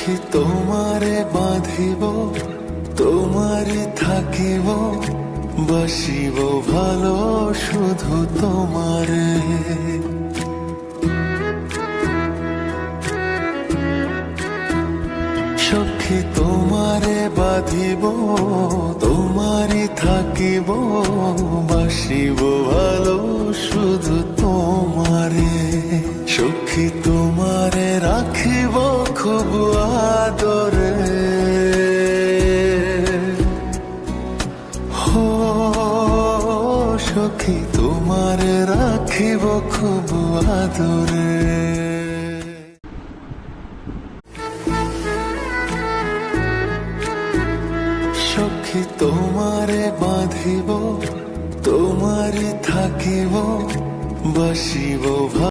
সখী তোমারে বাঁধিব, তোমারই থাকিব, বাসিব ভালো শুধু তোমারে। সখী তোমারে বাঁধিব, তোমারই থাকিব, বাসিব ভালো শুধু তোমারে। সখী তোমারে রাখিব খুব আদরে, হো সখী তোমারে রাখিব খুব আদরে। সখী তোমারে বাঁধিব, তোমারই থাকিব, বাসিব